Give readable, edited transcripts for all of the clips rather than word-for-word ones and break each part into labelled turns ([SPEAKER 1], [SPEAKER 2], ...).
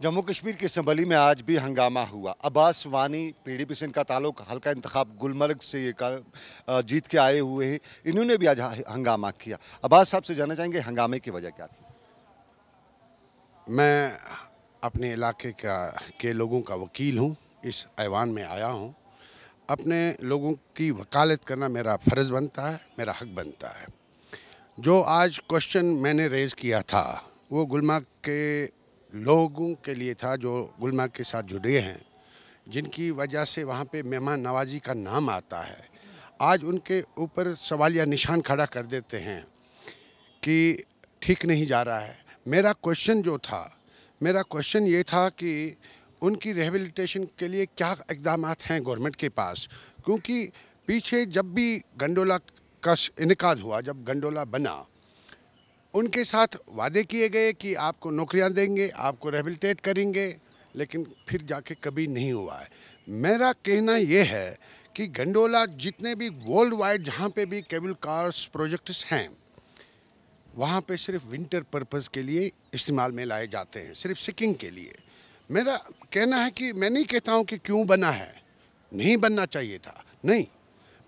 [SPEAKER 1] जम्मू कश्मीर के संभली में आज भी हंगामा हुआ। अब्बास वानी पीडीपी से इनका ताल्लुक, हल्का इंतखाब गुलमर्ग से ये जीत के आए हुए हैं। इन्होंने भी आज हंगामा किया। अब्बास साहब से जानना चाहेंगे हंगामे की वजह क्या थी?
[SPEAKER 2] मैं अपने इलाके के लोगों का वकील हूँ, इस ऐवान में आया हूँ। अपने लोगों की वकालत करना मेरा फ़र्ज़ बनता है, मेरा हक बनता है। जो आज क्वेश्चन मैंने रेज़ किया था वो गुलमर्ग के लोगों के लिए था, जो गुलमर्ग के साथ जुड़े हैं, जिनकी वजह से वहाँ पे मेहमान नवाजी का नाम आता है। आज उनके ऊपर सवालिया निशान खड़ा कर देते हैं कि ठीक नहीं जा रहा है। मेरा क्वेश्चन ये था कि उनकी रिहेबिलिटेशन के लिए क्या इक़दामात हैं गवर्नमेंट के पास, क्योंकि पीछे जब भी गंडोला का इनेकाद हुआ, जब गंडोला बना, उनके साथ वादे किए गए कि आपको नौकरियां देंगे, आपको रिहेबिलिटेट करेंगे, लेकिन फिर जाके कभी नहीं हुआ है। मेरा कहना ये है कि गंडोला जितने भी वर्ल्ड वाइड जहाँ पे भी केबल कार्स प्रोजेक्ट्स हैं, वहाँ पे सिर्फ विंटर पर्पज़ के लिए इस्तेमाल में लाए जाते हैं, सिर्फ सिकिंग के लिए। मेरा कहना है कि मैं नहीं कहता हूँ कि क्यों बना है, नहीं बनना चाहिए था, नहीं।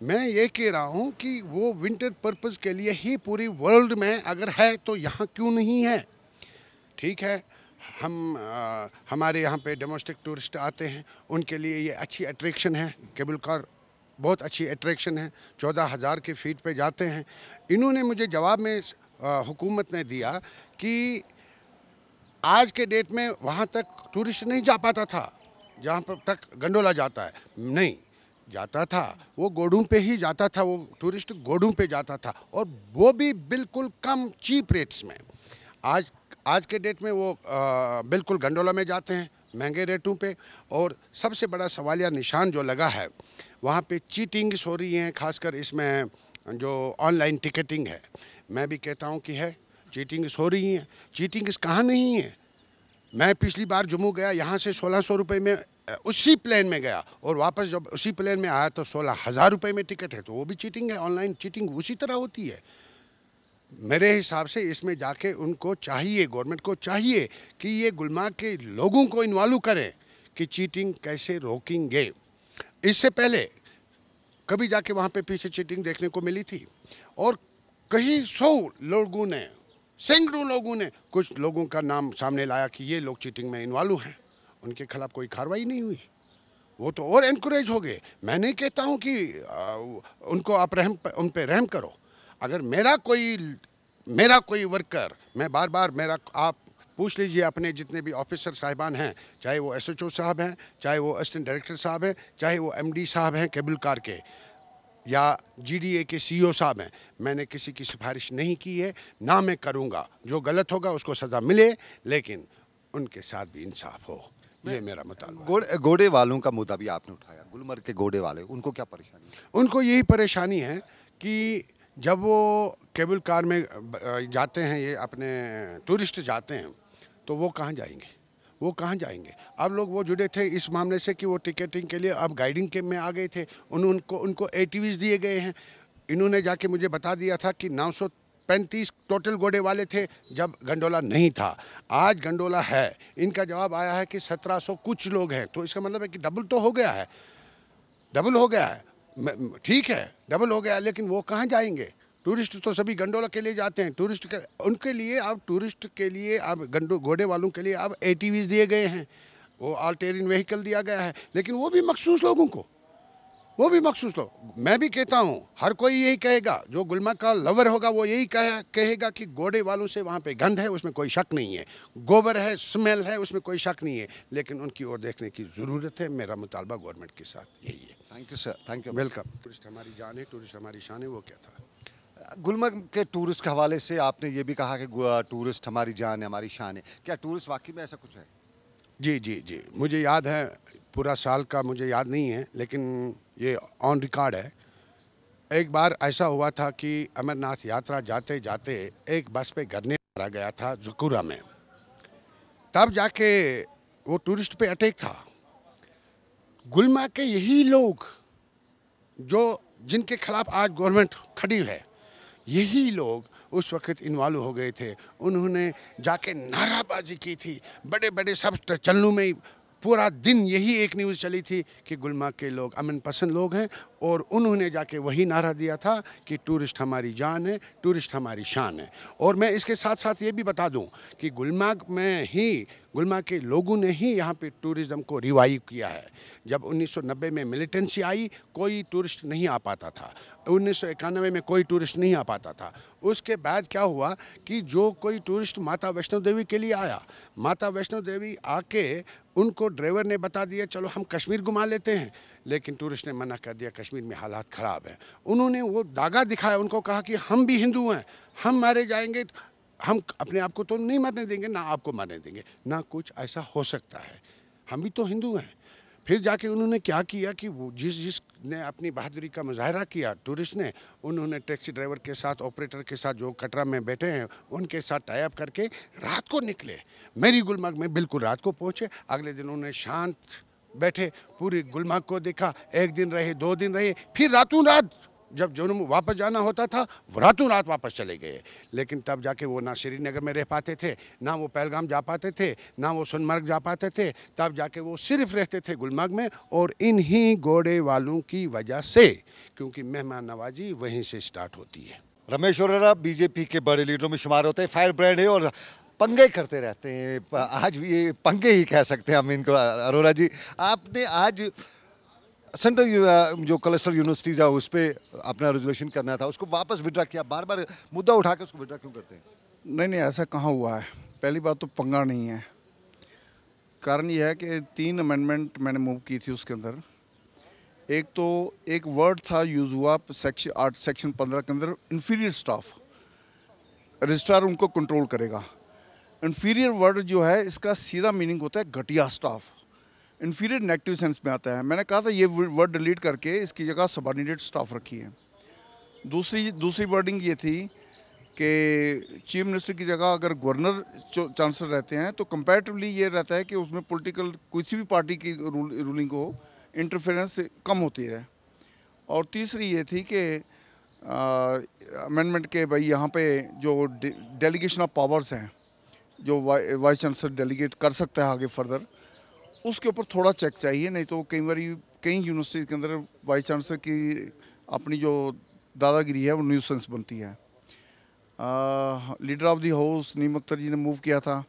[SPEAKER 2] मैं ये कह रहा हूँ कि वो विंटर पर्पज़ के लिए ही पूरी वर्ल्ड में अगर है तो यहाँ क्यों नहीं है। ठीक है, हमारे यहाँ पे डोमेस्टिक टूरिस्ट आते हैं, उनके लिए ये अच्छी अट्रैक्शन है। केबल कार बहुत अच्छी अट्रैक्शन है, 14,000 के फीट पे जाते हैं। इन्होंने मुझे जवाब में हुकूमत ने दिया कि आज के डेट में वहाँ तक टूरिस्ट नहीं जा पाता था जहाँ पर तक गंडोला जाता है। नहीं जाता था, वो गोडों पे ही जाता था, वो टूरिस्ट गोडों पे जाता था, और वो भी बिल्कुल कम चीप रेट्स में। आज के डेट में वो बिल्कुल गंडोला में जाते हैं महंगे रेटों पे। और सबसे बड़ा सवालिया निशान जो लगा है, वहाँ पे चीटिंग्स हो रही हैं, खासकर इसमें जो ऑनलाइन टिकटिंग है। मैं भी कहता हूँ कि है, चीटिंग्स हो रही हैं। चीटिंग्स कहाँ नहीं है। मैं पिछली बार जम्मू गया, यहाँ से 1600 रुपये में उसी प्लेन में गया, और वापस जब उसी प्लेन में आया तो 16,000 रुपये में टिकट है। तो वो भी चीटिंग है, ऑनलाइन चीटिंग उसी तरह होती है। मेरे हिसाब से इसमें जाके उनको चाहिए, गवर्नमेंट को चाहिए कि ये गुलमर्ग के लोगों को इन्वॉल्व करें कि चीटिंग कैसे रोकेंगे। इससे पहले कभी जाके वहाँ पे पीछे चीटिंग देखने को मिली थी, और कई 100 लोगों ने, सैकड़ों लोगों ने, कुछ लोगों का नाम सामने लाया कि ये लोग चीटिंग में इन्वॉल्व हैं। उनके खिलाफ कोई कार्रवाई नहीं हुई, वो तो और एनकरेज हो गए। मैं नहीं कहता हूँ कि उनको आप उन पे रहम करो। अगर मेरा कोई वर्कर, मैं बार बार आप पूछ लीजिए अपने जितने भी ऑफिसर साहिबान हैं, चाहे वो SHO साहब हैं, चाहे वो असिस्टेंट डायरेक्टर साहब हैं, चाहे वो MD साहब हैं केबल कार के, या GDA के CEO साहब हैं, मैंने किसी की सिफारिश नहीं की है, ना मैं करूँगा। जो गलत होगा उसको सज़ा मिले, लेकिन उनके साथ भी इंसाफ हो, ये मेरा मुतालबा।
[SPEAKER 1] गोडे वालों का मुद्दा भी आपने उठाया। गुलमर्ग के गोडे वाले, उनको क्या परेशानी है?
[SPEAKER 2] उनको यही परेशानी है कि जब वो केबल कार में जाते हैं, ये अपने टूरिस्ट जाते हैं, तो वो कहाँ जाएंगे। अब लोग वो जुड़े थे इस मामले से कि वो टिकटिंग के लिए अब गाइडिंग के में आ गए थे। उनको ATVs दिए गए हैं। इन्होंने जाके मुझे बता दिया था कि 935 टोटल घोड़े वाले थे जब गंडोला नहीं था। आज गंडोला है, इनका जवाब आया है कि 1700 कुछ लोग हैं। तो इसका मतलब है कि डबल तो हो गया है, ठीक है, डबल हो गया, लेकिन वो कहाँ जाएंगे। टूरिस्ट तो सभी गंडोला के लिए जाते हैं। टूरिस्ट के लिए अब घोड़े वालों के लिए अब ATVs दिए गए हैं, वो ऑल टेरेन व्हीकल दिया गया है, लेकिन वो भी मखसूस लोग। मैं भी कहता हूँ, हर कोई यही कहेगा, जो गुलमर्ग का लवर होगा वो यही कहेगा कि घोड़े वालों से वहाँ पे गंध है, उसमें कोई शक नहीं है, गोबर है, स्मेल है, उसमें कोई शक नहीं है, लेकिन उनकी ओर देखने की ज़रूरत है। मेरा मुतालबा गवर्नमेंट के साथ यही है।
[SPEAKER 1] Thank you sir, thank you.
[SPEAKER 2] Welcome. Tourist हमारी जान है, टूरिस्ट हमारी शान है, वो क्या था।
[SPEAKER 1] गुलमर्ग के टूरिस्ट के हवाले से आपने ये भी कहा कि टूरिस्ट हमारी जान है, हमारी शान है। क्या टूरिस्ट वाकई में ऐसा कुछ है?
[SPEAKER 2] जी, मुझे याद है, पूरा साल का मुझे याद नहीं है, लेकिन ये ऑन रिकॉर्ड है। एक बार ऐसा हुआ था कि अमरनाथ यात्रा जाते जाते एक बस पे गरने मारा गया था ज़कुरा में। तब जाके वो टूरिस्ट पे अटैक था। गुलमर्ग के यही लोग जिनके खिलाफ आज गवर्नमेंट खड़ी है, यही लोग उस वक्त इन्वॉल्व हो गए थे। उन्होंने जाके नाराबाजी की थी, बड़े बड़े सब चैनलों में पूरा दिन यही एक न्यूज़ चली थी कि गुलमर्ग के लोग अमन पसंद लोग हैं, और उन्होंने जाके वही नारा दिया था कि टूरिस्ट हमारी जान है, टूरिस्ट हमारी शान है। और मैं इसके साथ साथ ये भी बता दूं कि गुलमर्ग के लोगों ने ही यहाँ पे टूरिज़्म को रिवाइव किया है। जब 1990 में मिलिटेंसी आई, कोई टूरिस्ट नहीं आ पाता था। 1991 में कोई टूरिस्ट नहीं आ पाता था। उसके बाद क्या हुआ कि जो कोई टूरिस्ट माता वैष्णो देवी के लिए आया, माता वैष्णो देवी आके उनको ड्राइवर ने बता दिया चलो हम कश्मीर घुमा लेते हैं, लेकिन टूरिस्ट ने मना कर दिया, कश्मीर में हालात ख़राब हैं। उन्होंने वो दागा दिखाया, उनको कहा कि हम भी हिंदू हैं, हम मारे जाएंगे, हम अपने आप को तो नहीं मरने देंगे, ना आपको मरने देंगे, ना कुछ ऐसा हो सकता है, हम भी तो हिंदू हैं। फिर जाके उन्होंने क्या किया कि वो जिसने अपनी बहादुरी का मुजाहरा किया टूरिस्ट ने, उन्होंने टैक्सी ड्राइवर के साथ, ऑपरेटर के साथ जो कटरा में बैठे हैं उनके साथ टाई अप करके रात को निकले, मेरी गुलमर्ग में बिल्कुल रात को पहुँचे। अगले दिन उन्होंने शांत बैठे, पूरी गुलमर्ग को देखा, 1 दिन रहे, 2 दिन रहे, फिर रातों रात जब जम्मू वापस जाना होता था वो रातों रात वापस चले गए। लेकिन तब जाके वो ना श्रीनगर में रह पाते थे, ना वो पहलगाम जा पाते थे, ना वो सोनमर्ग जा पाते थे। तब जाके वो सिर्फ रहते थे गुलमर्ग में, और इन्हीं घोड़े वालों की वजह से, क्योंकि मेहमान नवाजी वहीं से स्टार्ट होती है।
[SPEAKER 1] रमेश अरोड़ा बीजेपी के बड़े लीडरों में शुमार होते हैं, फायर ब्रांड है और पंगे करते रहते हैं। आज भी ये पंगे ही कह सकते हैं हम इनको। अरोड़ा जी, आपने आज सेंट्रल जो क्लस्टर यूनिवर्सिटीज़ है उस पर अपना रेजोल्यूशन करना था, उसको वापस विड्रा किया, बार बार मुद्दा उठा के उसको विड्रा क्यों करते हैं?
[SPEAKER 3] नहीं, ऐसा कहाँ हुआ है। पहली बात तो पंगा नहीं है। कारण यह है कि 3 अमेंडमेंट मैंने मूव की थी उसके अंदर। एक तो एक वर्ड था यूज़ हुआ सेक्शन 15 के अंदर, इन्फीरियर स्टाफ, रजिस्ट्रार उनको कंट्रोल करेगा। इन्फीरियर वर्ड जो है इसका सीधा मीनिंग होता है घटिया स्टाफ। इन्फीरियर नेगेटिव सेंस में आता है। मैंने कहा था ये वर्ड डिलीट करके इसकी जगह सबऑर्डिनेट स्टाफ रखी है। दूसरी वर्डिंग ये थी कि चीफ मिनिस्टर की जगह अगर गवर्नर चांसलर रहते हैं तो कंपैरेटिवली ये रहता है कि उसमें पॉलिटिकल किसी भी पार्टी की रूलिंग को इंटरफेरेंस कम होती है। और तीसरी ये थी कि अमेंडमेंट के भाई यहाँ पे जो डेलीगेशन ऑफ पावर्स हैं, जो वाइस चांसलर डेलीगेट कर सकता है आगे फर्दर, उसके ऊपर थोड़ा चेक चाहिए। नहीं तो कई यूनिवर्सिटी के अंदर वाइस चांसलर की अपनी जो दादागिरी है वो न्यूसेंस बनती है। लीडर ऑफ द हाउस नीम अख्तर जी ने मूव किया था।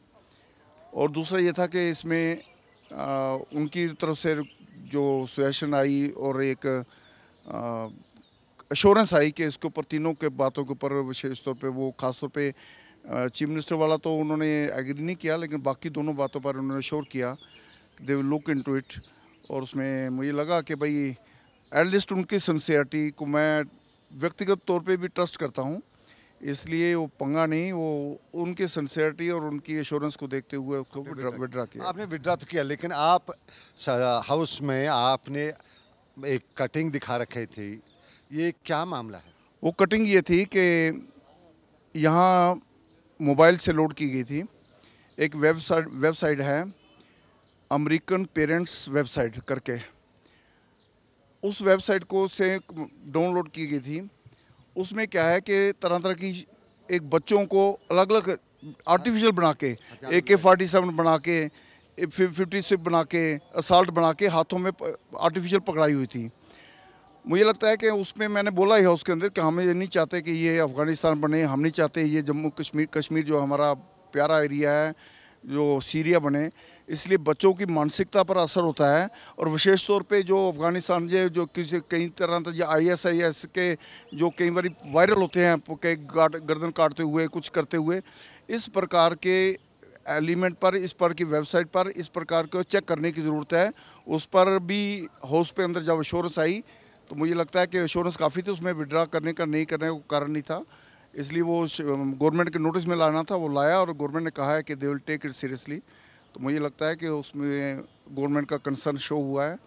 [SPEAKER 3] और दूसरा ये था कि इसमें उनकी तरफ से जो सजेशन आई और एक एश्योरेंस आई कि इसके ऊपर तीनों के बातों के ऊपर विशेष तौर पे वो खास तौर पे चीफ मिनिस्टर वाला तो उन्होंने एग्री नहीं किया, लेकिन बाकी दोनों बातों पर उन्होंने श्योर किया they will look into it. और उसमें मुझे लगा कि भाई एटलीस्ट उनकी सिंसियरिटी को मैं व्यक्तिगत तौर पे भी ट्रस्ट करता हूँ, इसलिए वो पंगा नहीं, वो उनकी सिंसियरिटी और उनकी एश्योरेंस को देखते हुए उसको विड्रा किया।
[SPEAKER 1] आपने विड्रा तो किया, लेकिन आप हाउस में आपने एक कटिंग दिखा रखे थी, ये क्या मामला है?
[SPEAKER 3] वो कटिंग ये थी कि यहाँ मोबाइल से लोड की गई थी। एक वेबसाइट है अमेरिकन पेरेंट्स वेबसाइट करके, उस वेबसाइट को से डाउनलोड की गई थी। उसमें क्या है कि तरह तरह की एक बच्चों को अलग अलग आर्टिफिशियल बना के, AK-47 बना के, 56 बना के, असल्ट बना के हाथों में आर्टिफिशियल पकड़ाई हुई थी। मुझे लगता है कि उसमें मैंने बोला ही है उसके अंदर कि हम ये नहीं चाहते कि ये अफ़गानिस्तान बने, हम नहीं चाहते ये जम्मू कश्मीर जो हमारा प्यारा एरिया है जो सीरिया बने। इसलिए बच्चों की मानसिकता पर असर होता है। और विशेष तौर पे जो अफ़गानिस्तान जो कई तरह या ISIS के जो कई बार वायरल होते हैं गर्दन काटते हुए, कुछ करते हुए, इस प्रकार के एलिमेंट पर, इस पर की वेबसाइट पर इस प्रकार को चेक करने की ज़रूरत है। उस पर भी हाउस पे अंदर जब एश्योरेंस आई तो मुझे लगता है कि एश्योरेंस काफ़ी थी, उसमें विड्रा करने का नहीं करने का कारण नहीं था। इसलिए वो गवर्नमेंट के नोटिस में लाना था, वो लाया और गवर्नमेंट ने कहा है कि they will take it seriously. तो मुझे लगता है कि उसमें गवर्नमेंट का कंसर्न शो हुआ है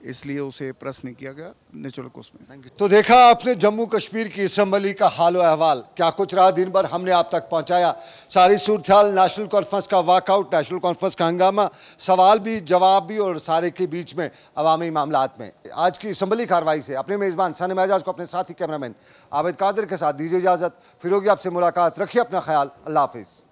[SPEAKER 3] इसलिए उसे प्रेस नहीं किया गया नेचुरल कोर्स में।
[SPEAKER 1] तो देखा आपने जम्मू कश्मीर की असम्बली का हाल अहवाल, क्या कुछ रहा दिन भर हमने आप तक पहुंचाया। सारी सूरत हाल, नेशनल कॉन्फ्रेंस का वॉकआउट, नेशनल कॉन्फ्रेंस का हंगामा, सवाल भी जवाब भी और सारे के बीच में अवामी मामलात में आज की असम्बली कार्रवाई से अपने मेज़बान सनम एजाज को अपने साथी कैमरामैन आबिद कादिर के साथ दीजिए इजाज़त। फिर होगी आपसे मुलाकात, रखिए अपना ख्याल, अल्लाह हाफिज़।